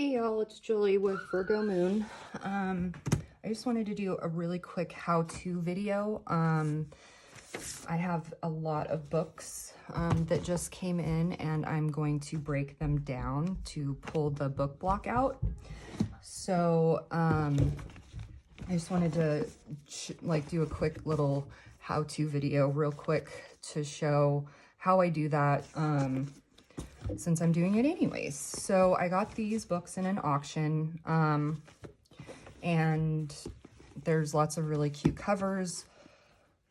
Hey y'all, it's Julie with Virgo Moon. I just wanted to do a really quick how-to video. I have a lot of books that just came in, and I'm going to break them down to pull the book block out. So I just wanted to do a quick little how-to video real quick to show how I do that. Since I'm doing it anyways. So I got these books in an auction, and there's lots of really cute covers.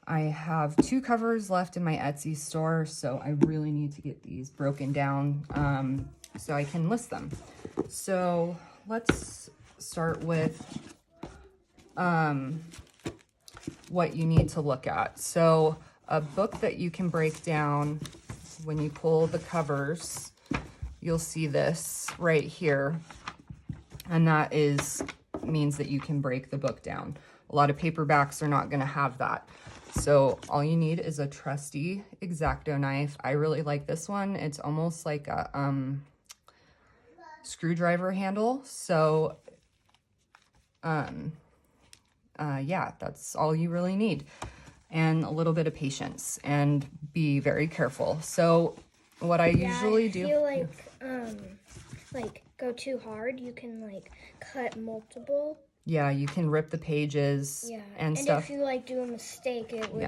I have 2 covers left in my Etsy store, so I really need to get these broken down so I can list them. So let's start with what you need to look at. So a book that you can break down, when you pull the covers, you'll see this right here, and that means that you can break the book down. A lot of paperbacks are not going to have that. So all you need is a trusty X-Acto knife. I really like this one. It's almost like a screwdriver handle. So yeah, that's all you really need. And a little bit of patience, and be very careful. So what I usually do, if you go too hard, you can cut multiple. Yeah, you can rip the pages and stuff. And if you do a mistake, it would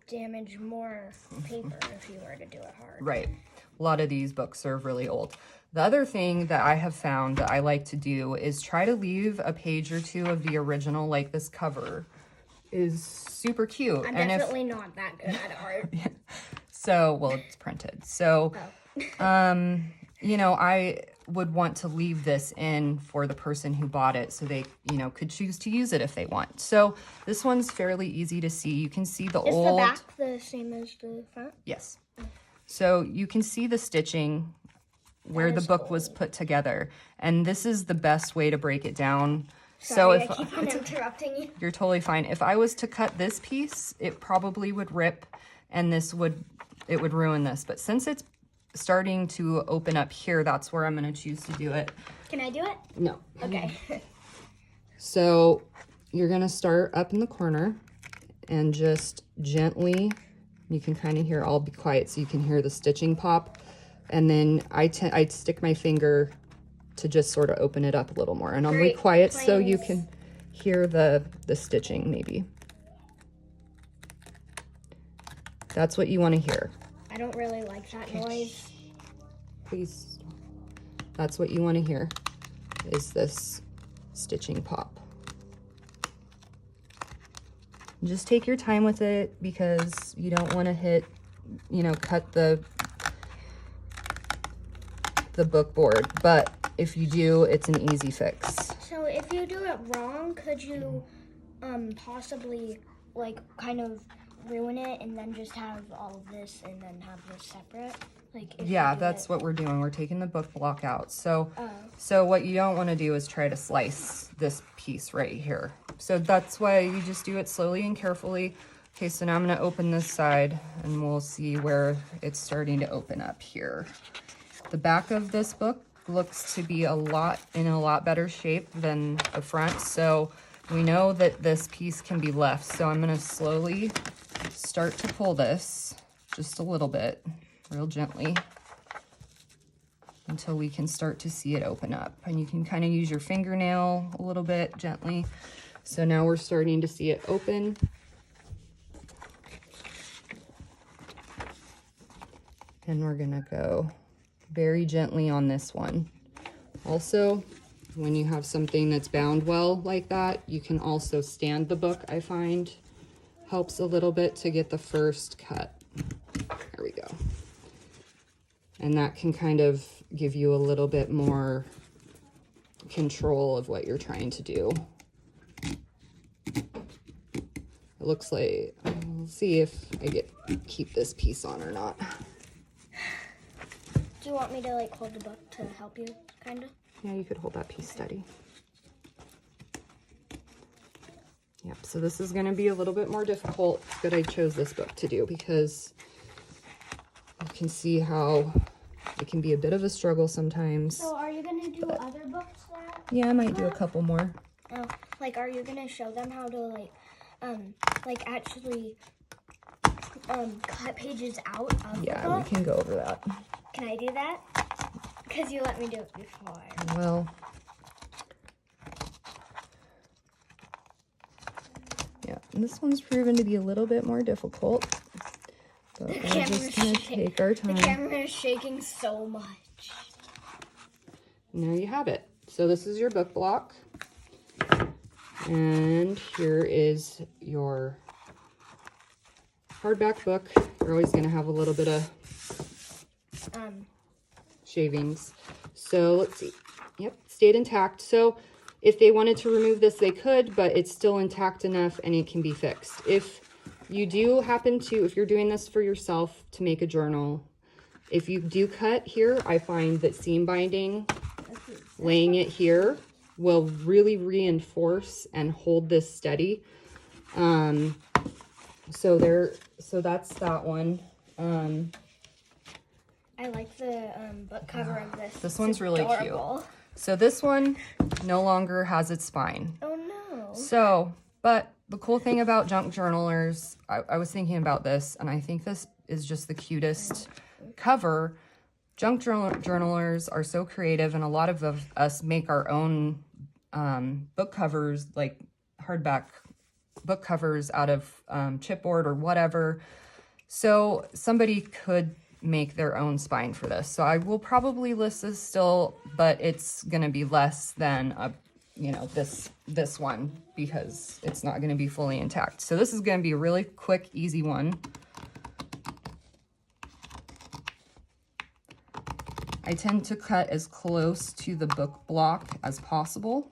damage more paper if you were to do it hard. Right. A lot of these books are really old. The other thing that I have found that I like to do is try to leave a page or 2 of the original, like this cover is super cute. I'm definitely not that good at art. So, well, it's printed. So, you know, I would want to leave this in for the person who bought it so they, you know, could choose to use it if they want. So this one's fairly easy to see. You can see the Is old... the back the same as the front? Yes. So you can see the stitching where the book was put together. And this is the best way to break it down. Sorry, I keep on interrupting you. You're totally fine. If I was to cut this piece, it probably would rip, and it would ruin this. But since it's starting to open up here, that's where I'm going to choose to do it. Can I do it? No. Okay. So you're going to start up in the corner and just gently, you can kind of hear, I'll be quiet so you can hear the stitching pop. And then I'd stick my finger to just sort of open it up a little more. And I'll be quiet so you can hear the stitching maybe. That's what you want to hear. I don't really like that noise. Please. That's what you want to hear, is this stitching pop. Just take your time with it, because you don't want to cut the book board. But if you do, it's an easy fix. So if you do it wrong, could you possibly kind of ruin it and then just have all of this and then have this separate? Yeah, that's what we're doing. We're taking the book block out. So so what you don't want to do is try to slice this piece right here. So that's why you just do it slowly and carefully. Okay, so now I'm going to open this side, and we'll see where it's starting to open up here. The back of this book looks to be in a lot better shape than the front, so we know that this piece can be left. So I'm going to slowly start to pull this just a little bit, real gently, until we can start to see it open up. And you can kind of use your fingernail a little bit gently. So now we're starting to see it open. And we're going to go very gently on this one. Also, when you have something that's bound well like that, you can also stand the book, I find helps a little bit to get the first cut. There we go. And that can kind of give you a little bit more control of what you're trying to do. It looks like, we'll see if I keep this piece on or not. Do you want me to hold the book to help you, kind of? Yeah, you could hold that piece steady. Yep, so this is going to be a little bit more difficult that I chose this book to do, because you can see how It can be a bit of a struggle sometimes. So are you gonna do other books that? Yeah, I might do a couple more. Oh, like are you gonna show them how to like actually cut pages out of Yeah, the we book? can go over that. Can I do that? Because you let me do it before. Well, yeah, and this one's proven to be a little bit more difficult. But we're just gonna take our time. The camera is shaking so much. And there you have it. So this is your book block. And here is your hardback book. You're always gonna have a little bit of shavings. So let's see. Yep, stayed intact. So if they wanted to remove this, they could, but it's still intact enough and it can be fixed. If you do happen to, if you're doing this for yourself to make a journal, if you do cut here, I find that seam binding, laying it here, will really reinforce and hold this steady. So that's that one. I like the book cover of this. This one's really adorable. cute. So this one no longer has its spine. Oh no. So, but the cool thing about junk journalers, I was thinking about this, and I think this is just the cutest cover. Junk journalers are so creative, and a lot of us make our own book covers, like hardback book covers out of chipboard or whatever. So somebody could make their own spine for this. So I will probably list this still, but it's going to be less than this one, because it's not going to be fully intact. So this is going to be a really quick, easy one. I tend to cut as close to the book block as possible.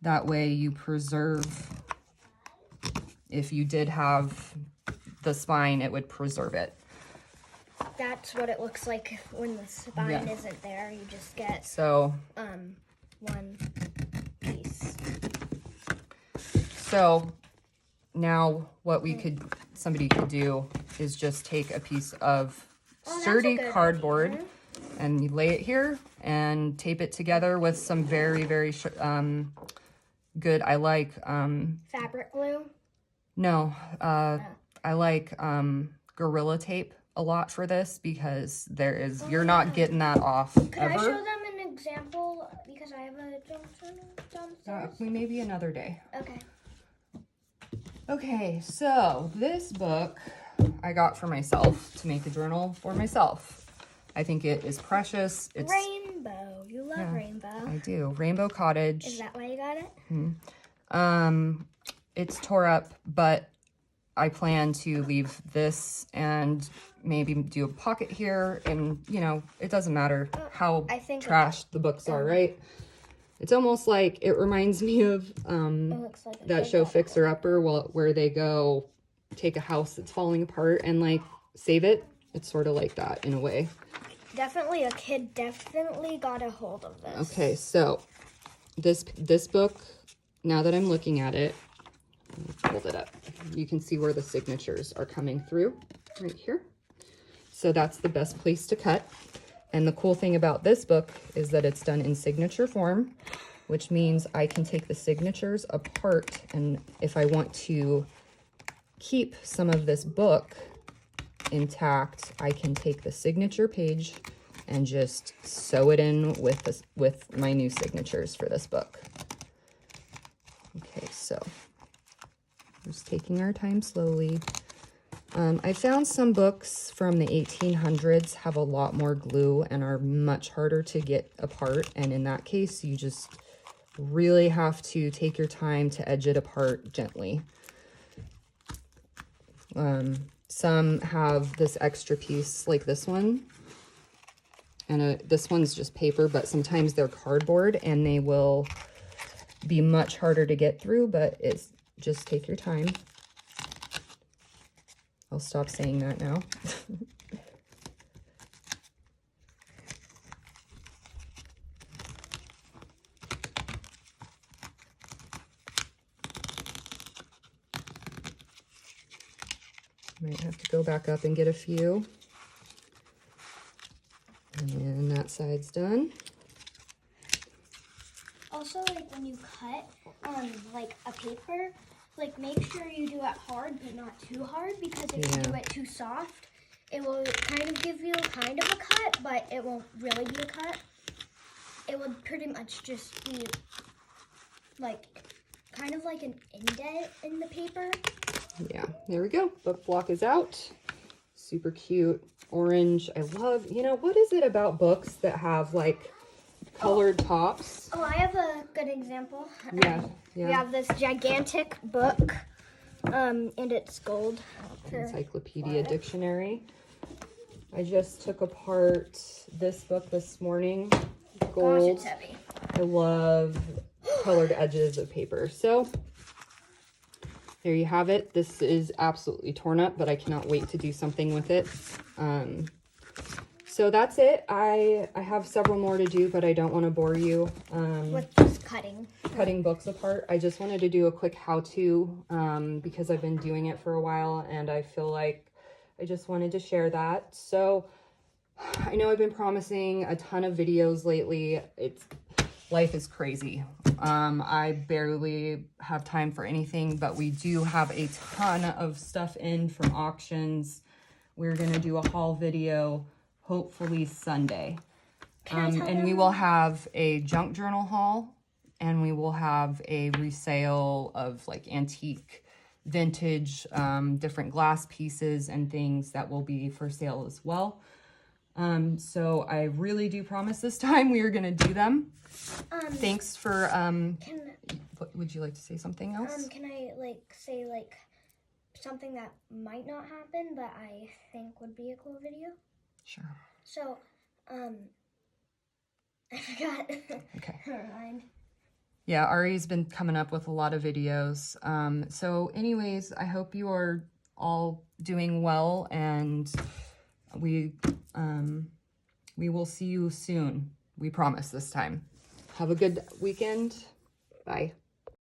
That way you preserve, if you did have the spine, it would preserve it. That's what it looks like when the spine isn't there. You just get one piece. So now what somebody could do is just take a piece of sturdy cardboard and you lay it here and tape it together with some very, very good, I like Fabric glue? No, I like Gorilla Tape a lot for this, because you're not getting that off Could ever. I show them an example, because I have a junk journal downstairs? Maybe another day. Okay. Okay, so this book I got for myself to make a journal for myself. I think it is precious. It's Rainbow. You love Rainbow. I do. Rainbow Cottage. Is that why you got it? It's tore up, but I plan to leave this and maybe do a pocket here, and it doesn't matter how trashed the books are, right? It's almost like, it reminds me of like that show Fixer Upper, where they go take a house that's falling apart and like save it. It's sort of like that in a way. Definitely, a kid definitely got a hold of this. Okay, so this book, now that I'm looking at it, hold it up, you can see where the signatures are coming through right here. So that's the best place to cut. And the cool thing about this book is that it's done in signature form, which means I can take the signatures apart, and if I want to keep some of this book intact, I can take the signature page and just sew it in with my new signatures for this book. Okay, so just taking our time slowly. I found some books from the 1800s have a lot more glue and are much harder to get apart, and in that case you just really have to take your time to edge it apart gently. Some have this extra piece like this one, and this one's just paper, but sometimes they're cardboard and they will be much harder to get through, but it's just take your time. I'll stop saying that now. Might have to go back up and get a few. side's done. Also, like when you cut like a paper, like make sure you do it hard but not too hard, because if you do it too soft, it will kind of give you kind of a cut, but it won't really be a cut. It would pretty much just be like kind of like an indent in the paper. Yeah, there we go. Book block is out. Super cute. Orange. I love, you know, what is it about books that have like colored tops? Oh, I have a good example. Yeah. We have this gigantic book, and it's gold. Encyclopedia Dictionary. I just took apart this book this morning. Gold. Gosh, it's heavy. I love colored edges of paper. So there you have it. This is absolutely torn up, but I cannot wait to do something with it. So that's it. I have several more to do, but I don't want to bore you With just cutting books apart. I just wanted to do a quick how-to because I've been doing it for a while, and I feel like I just wanted to share that. So I know I've been promising a ton of videos lately. Life is crazy. I barely have time for anything, but we do have a ton of stuff in from auctions. We're going to do a haul video hopefully Sunday. And we will have a junk journal haul, and we will have a resale of like antique, vintage, different glass pieces and things that will be for sale as well. So I really do promise this time we are going to do them. Thanks for, what, would you like to say something else? Can I like say like something that might not happen, but I think would be a cool video? Sure. So, I forgot. Okay. Never mind. Yeah, Ari's been coming up with a lot of videos. So anyways, I hope you are all doing well, and we will see you soon. We promise this time. Have a good weekend. Bye.